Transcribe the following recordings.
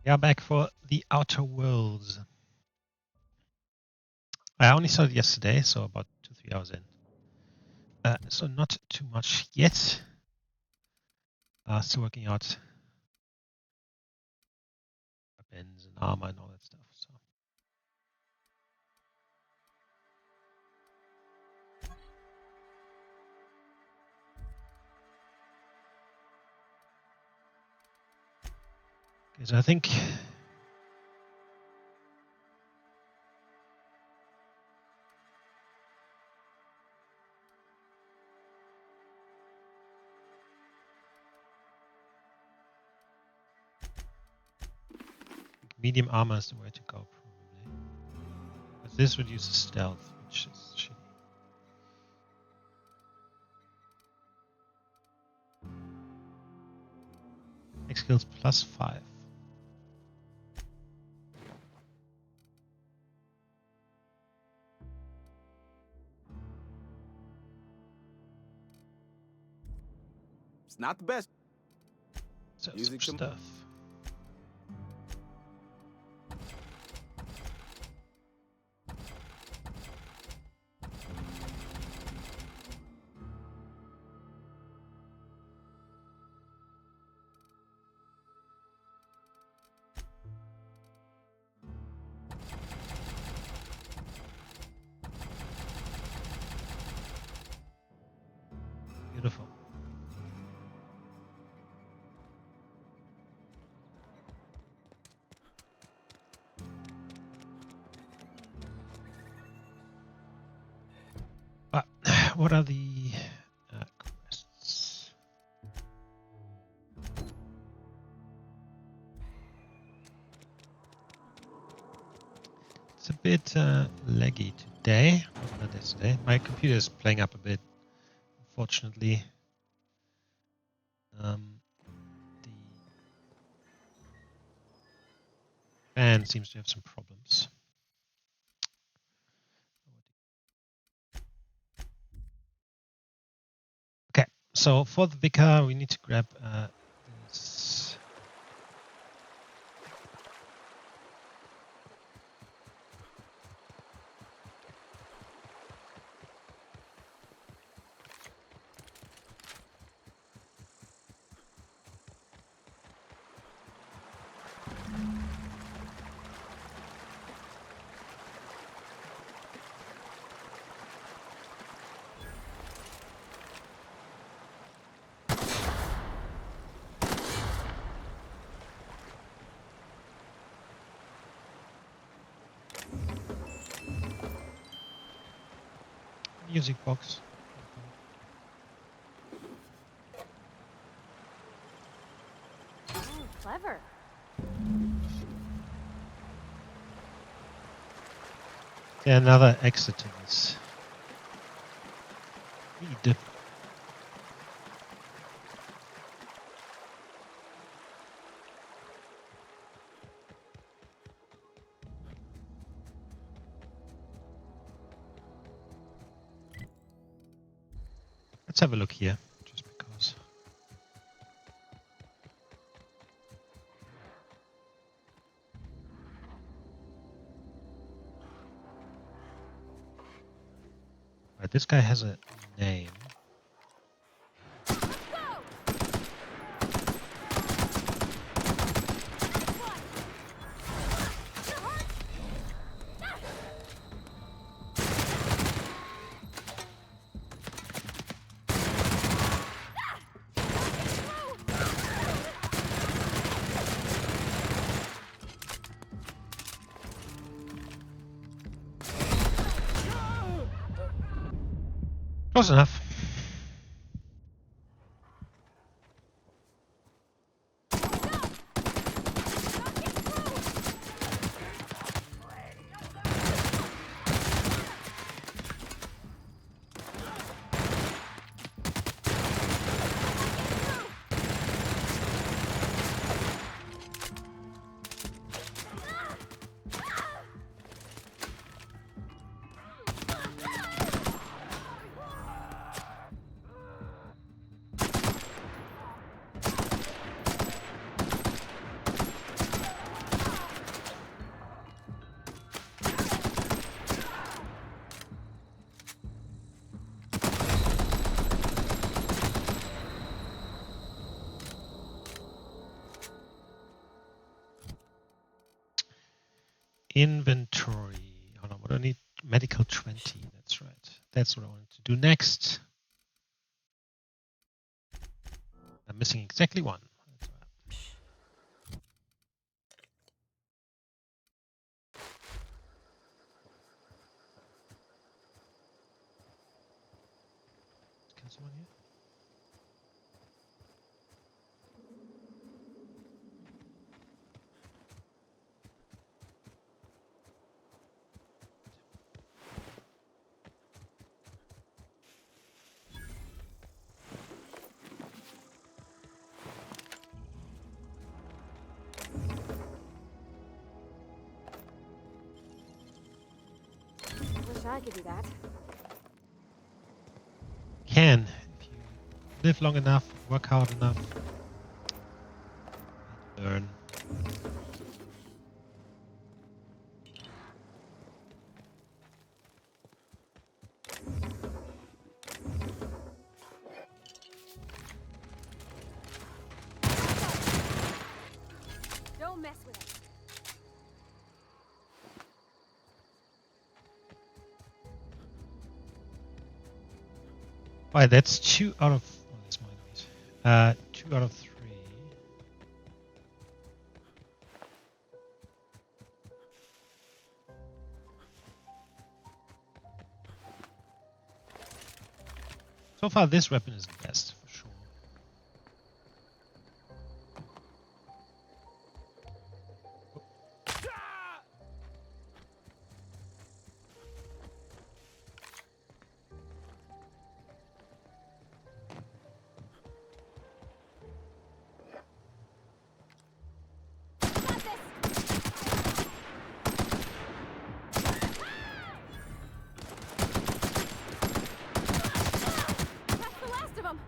We are back for the Outer Worlds. I only saw it yesterday, so about 2-3 hours in. So not too much yet. Still working out weapons and armor and all that stuff. So. Okay, so I think medium armor is the way to go, probably. But this reduces stealth, which is shitty. X skills +5. It's not the best. So Music some stuff. Beautiful. But what are the quests? It's a bit laggy today. Not yesterday. My computer is playing up a bit, unfortunately. The fan seems to have some problems. Okay, so for the vicar, we need to grab this. Music box. Oh, clever. Yeah, another exit to this. Read. Let's have a look here, just because. Right, this guy has a name. Close enough. inventory. Hold on, what do I need? Medical 20. That's right. That's what I wanted to do next. I'm missing exactly one. That's all right. Can someone here? Wish I could do that. Can, if you live long enough, work hard enough, learn. Don't mess with it. Right, that's 2 out of. Oh, that's my noise. 2 out of 3. So far, this weapon is the best for sure. That's the last of them.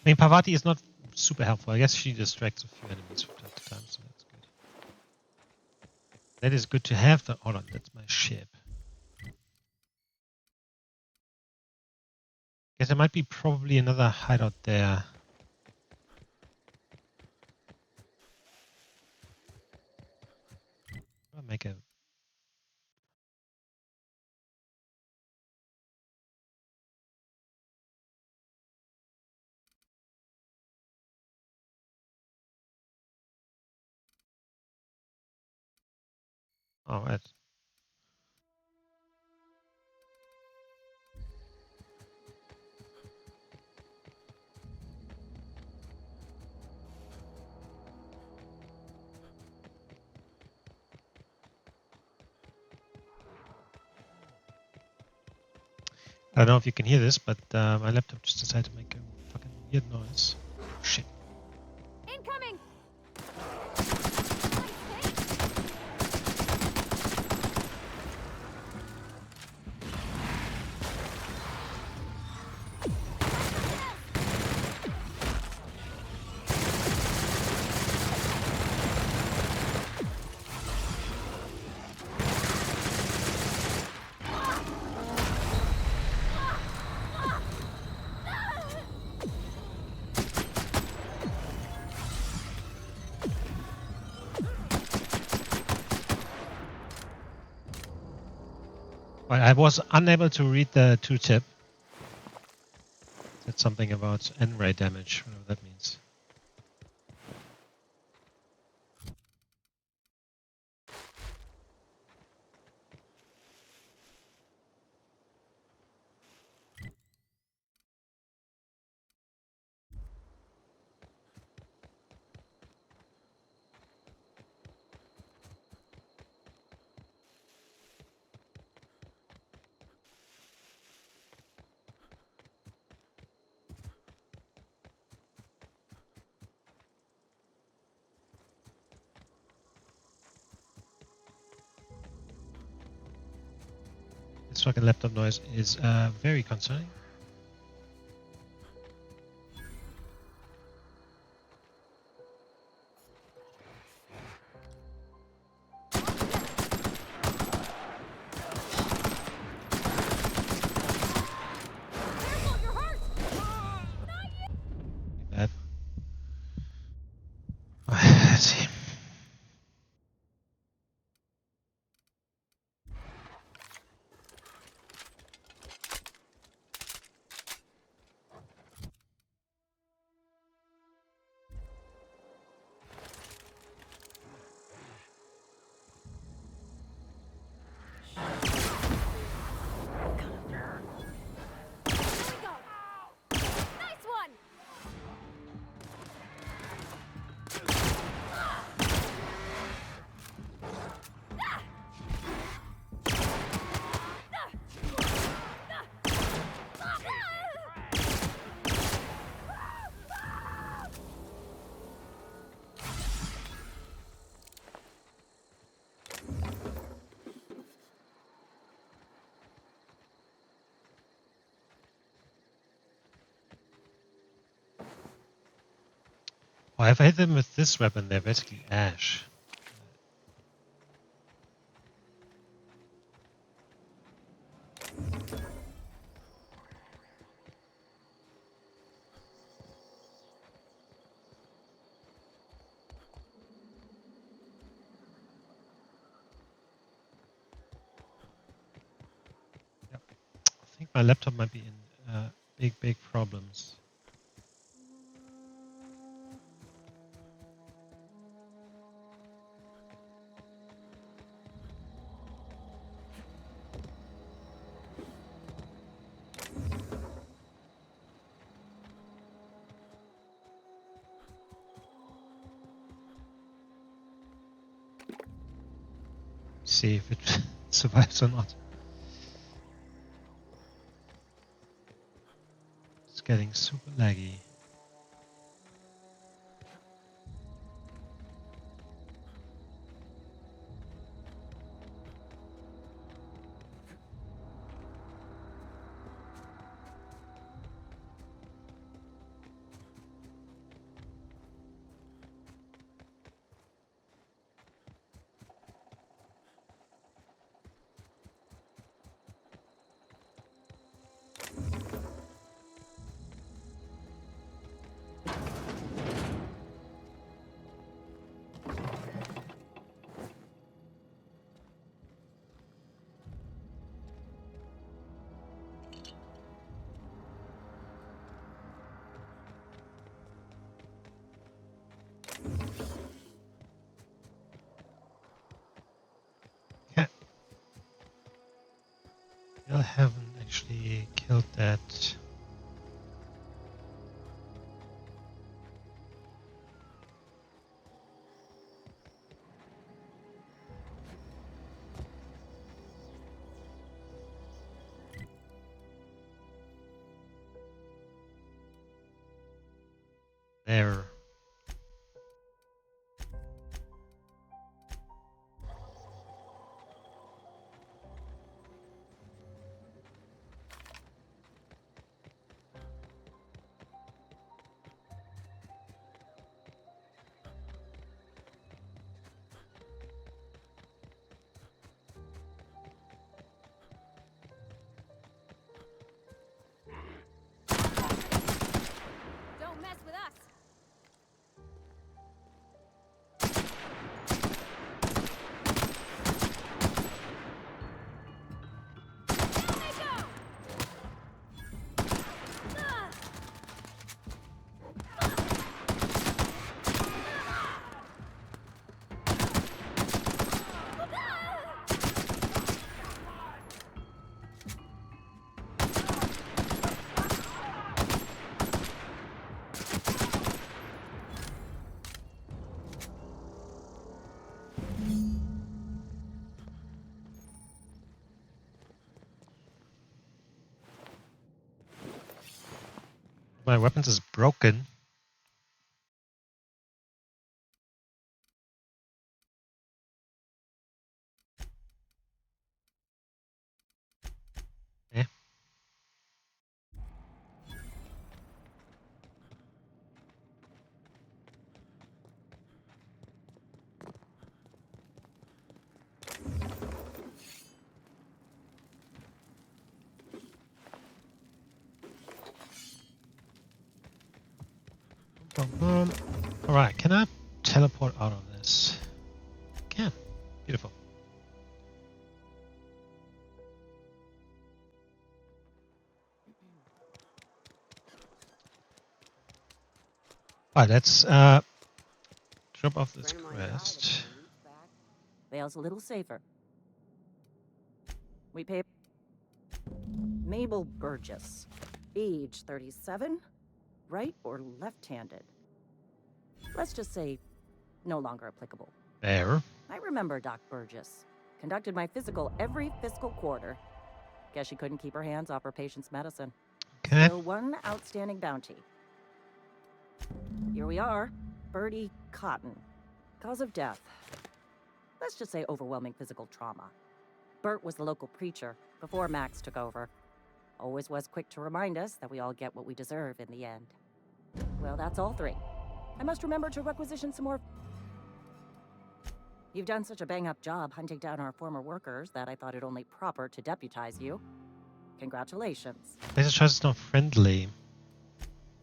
I mean, Parvati is not super helpful. I guess she distracts a few enemies from time to time, so that's good. That is good to have. Hold on, that's my ship. Guess there might be probably another hideout there. I'll make a. Oh, right. I don't know if you can hear this, but my laptop just decided to make a fucking weird noise. Shit. Incoming. I was unable to read the tooltip. That's something about N-ray damage, whatever that means. This fucking laptop noise is very concerning. Careful, you're hurt. Not yet. Oh, if I hit them with this weapon, they're basically ash. Yep. I think my laptop might be in big problems. See if it survives or not. It's getting super laggy. Yeah. I haven't actually killed that. There. Don't mess with us. Down they go. My weapons is broken. Eh? Alright, can I teleport out of this? Can. Beautiful. Alright, let's drop off this quest. Vale's a little safer. We pay Maybell Burgess, age 37, right or left-handed. Let's just say no longer applicable. There. I remember Doc Burgess. Conducted my physical every fiscal quarter. Guess she couldn't keep her hands off her patient's medicine. Okay. Still one outstanding bounty. Here we are. Bertie Cotton. Cause of death. Let's just say overwhelming physical trauma. Bert was the local preacher before Max took over. Always was quick to remind us that we all get what we deserve in the end. Well, that's all three. I must remember to requisition some more. You've done such a bang-up job hunting down our former workers that I thought it only proper to deputize you. Congratulations. Spacer's Choice is not friendly.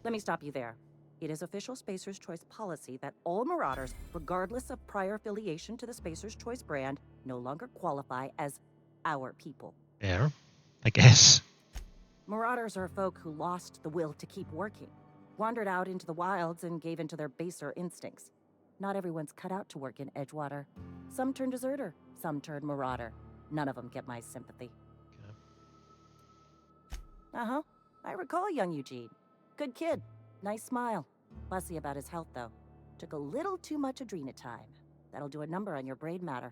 Let me stop you there. It is official Spacer's Choice policy that all Marauders, regardless of prior affiliation to the Spacer's Choice brand, no longer qualify as our people. Fair, I guess. Marauders are folk who lost the will to keep working, wandered out into the wilds and gave into their baser instincts. Not everyone's cut out to work in Edgewater. Some turn deserter, some turn marauder. None of them get my sympathy. Okay. Uh-huh. I recall young Eugene. Good kid. Nice smile. Fussy about his health, though. Took a little too much adrenatime. That'll do a number on your brain matter.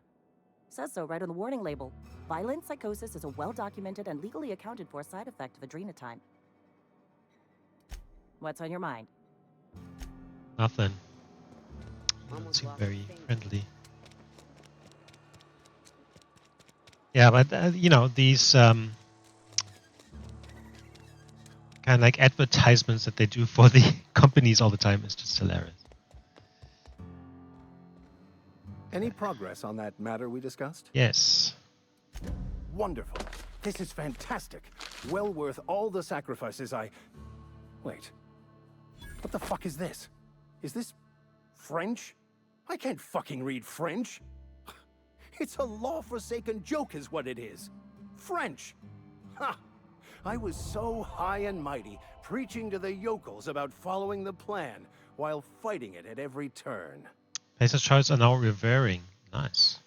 Says so right on the warning label. Violent psychosis is a well-documented and legally accounted for side effect of adrenatime. What's on your mind? Nothing. You don't seem very friendly. Yeah, but you know, these kind of like advertisements that they do for the companies all the time is just hilarious. Any progress on that matter we discussed? Yes. Wonderful. This is fantastic. Well worth all the sacrifices I... Wait. What the fuck is this? Is this French? I can't fucking read French. It's a law-forsaken joke is what it is. French. Ha! I was so high and mighty, preaching to the yokels about following the plan, while fighting it at every turn. Spacer's Choice are now revering. Nice.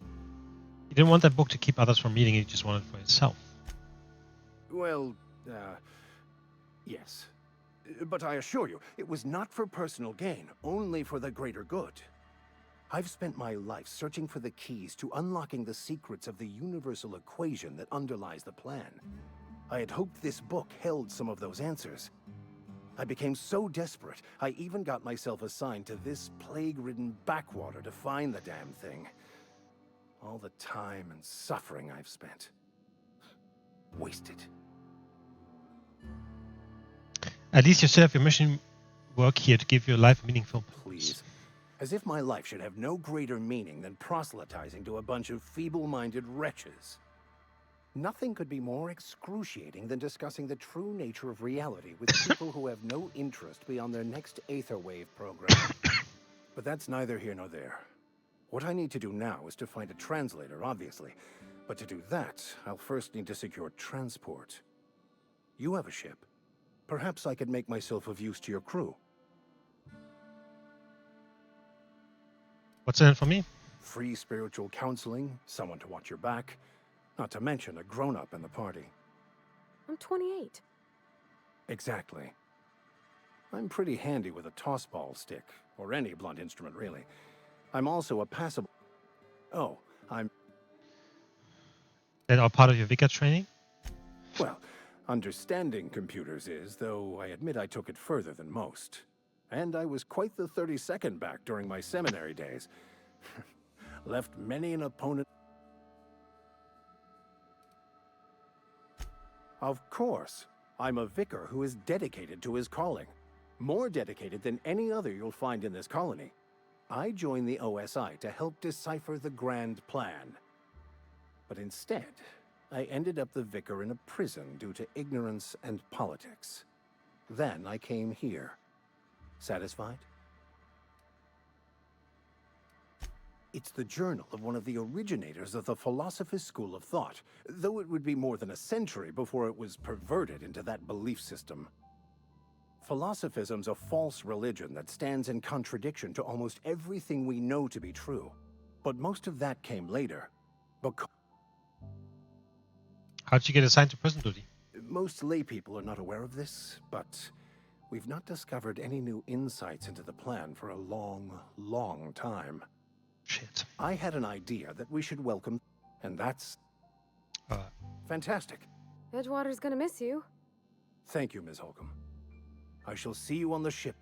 You didn't want that book to keep others from reading it, you just wanted it for yourself. Well, yes. But I assure you, it was not for personal gain, only for the greater good. I've spent my life searching for the keys to unlocking the secrets of the universal equation that underlies the plan. I had hoped this book held some of those answers. I became so desperate, I even got myself assigned to this plague-ridden backwater to find the damn thing. All the time and suffering I've spent. Wasted. At least you still have your mission work here to give your life a meaningful purpose. Please. As if my life should have no greater meaning than proselytizing to a bunch of feeble-minded wretches. Nothing could be more excruciating than discussing the true nature of reality with people who have no interest beyond their next Aetherwave program. But that's neither here nor there. What I need to do now is to find a translator, obviously. But to do that, I'll first need to secure transport. You have a ship. Perhaps I could make myself of use to your crew. What's in it for me? Free spiritual counseling, someone to watch your back, not to mention a grown-up in the party. I'm 28. Exactly. I'm pretty handy with a tossball stick, or any blunt instrument, really. I'm also a passable... Oh, I'm... That are part of your Vicar training? Well, understanding computers is, though I admit I took it further than most. And I was quite the 32nd back during my seminary days. Left many an opponent... Of course, I'm a vicar who is dedicated to his calling. More dedicated than any other you'll find in this colony. I joined the OSI to help decipher the grand plan. But instead, I ended up the vicar in a prison due to ignorance and politics. Then I came here. Satisfied? It's the journal of one of the originators of the Philosopher's School of Thought, though it would be more than a century before it was perverted into that belief system. Philosophism's a false religion that stands in contradiction to almost everything we know to be true. But most of that came later. How'd you get assigned to prison duty? Most lay people are not aware of this, but we've not discovered any new insights into the plan for a long, long time. Shit. I had an idea that we should welcome, and that's fantastic. Edgewater's gonna miss you. Thank you, Ms. Holcomb. I shall see you on the ship.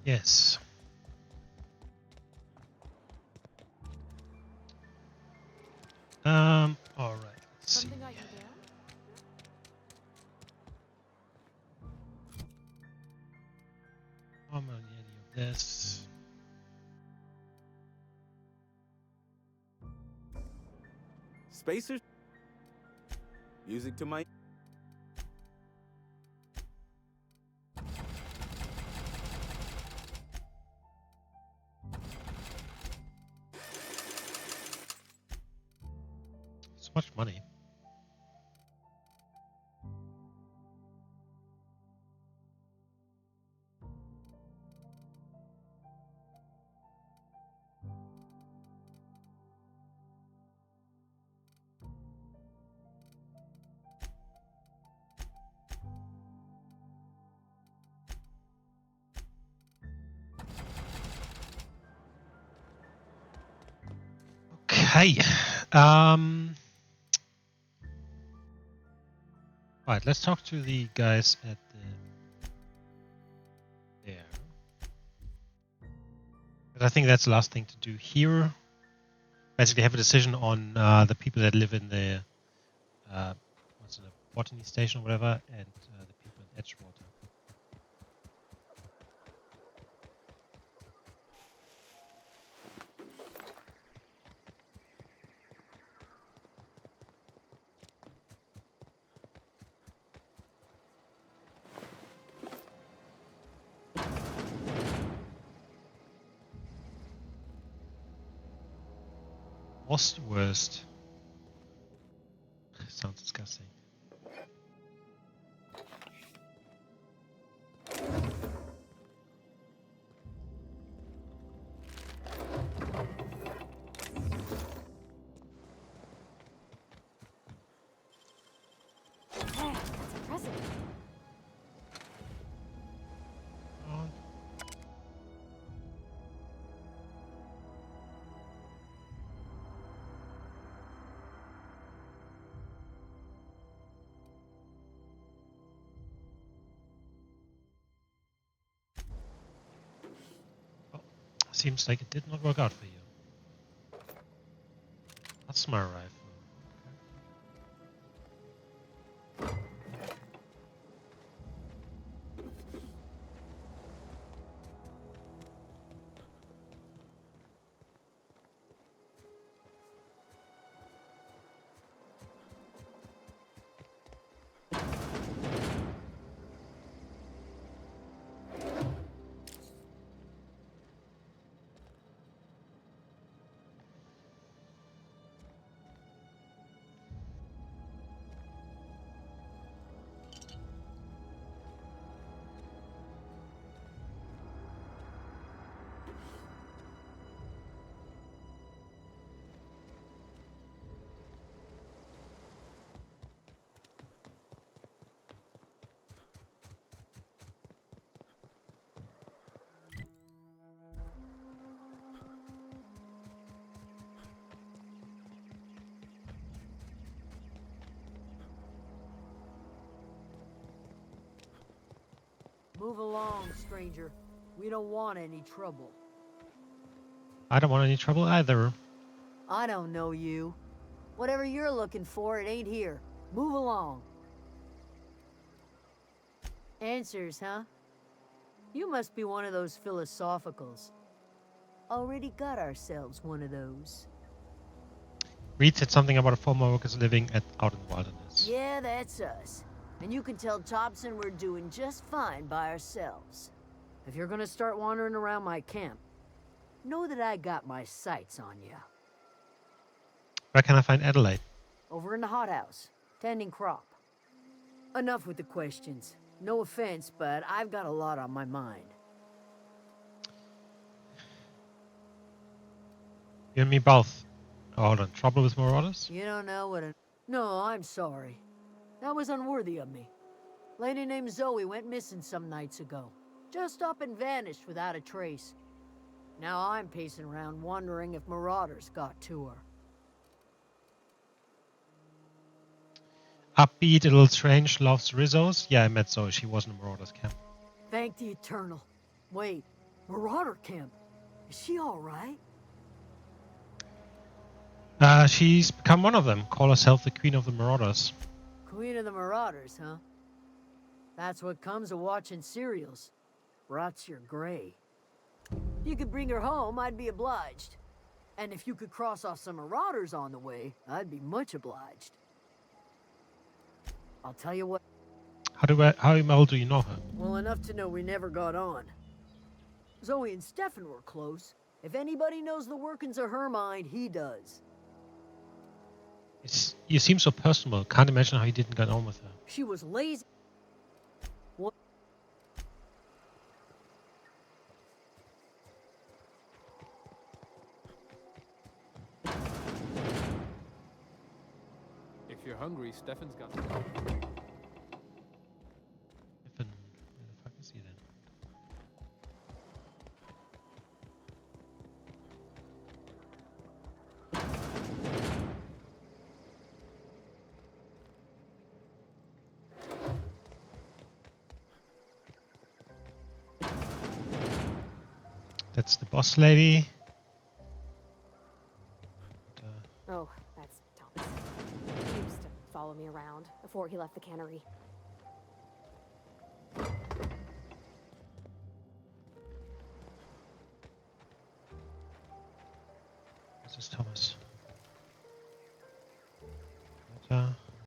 Yes. All right. Let's see. Something I can do? Spacers? Music to my... So much money. Okay. Right, let's talk to the guys at there. But I think that's the last thing to do here. Basically have a decision on the people that live in the what's it, a botany station or whatever, and the people in Edgewater. What's the worst? Sounds disgusting. Man, that's impressive. Oh. Oh, seems like it did not work out for you. That's my rifle. Move along, stranger. We don't want any trouble. I don't want any trouble either. I don't know you. Whatever you're looking for, it ain't here. Move along. Answers, huh? You must be one of those philosophicals. Already got ourselves one of those. Reed said something about a former workers living out in the wilderness. Yeah, that's us. And you can tell Thompson we're doing just fine by ourselves. If you're gonna start wandering around my camp, know that I got my sights on you. Where can I find Adelaide? Over in the hothouse, tending crop. Enough with the questions. No offense, but I've got a lot on my mind. You and me both. Oh, hold on. Trouble with marauders? You don't know what a... No, I'm sorry. That was unworthy of me. Lady named Zoe went missing some nights ago. Just up and vanished without a trace. Now I'm pacing around wondering if marauders got to her. Upbeat, a little strange, loves Rizzos. Yeah, I met Zoe. She was in a marauders camp. Thank the Eternal. Wait, Marauder camp. Is she alright? She's become one of them. Call herself the Queen of the Marauders. Queen of the Marauders, huh? That's what comes of watching serials. Rots your gray. If you could bring her home, I'd be obliged. And if you could cross off some marauders on the way, I'd be much obliged. I'll tell you what. How well do you know her? Well, enough to know we never got on. Zoe and Stefan were close. If anybody knows the workings of her mind, he does. You seem so personal. Can't imagine how you didn't get on with her. She was lazy. What? If you're hungry, Stefan's got. Stefan, where the fuck is he then? That's the boss lady. Oh, that's Thomas. He used to follow me around before he left the cannery. This is Thomas.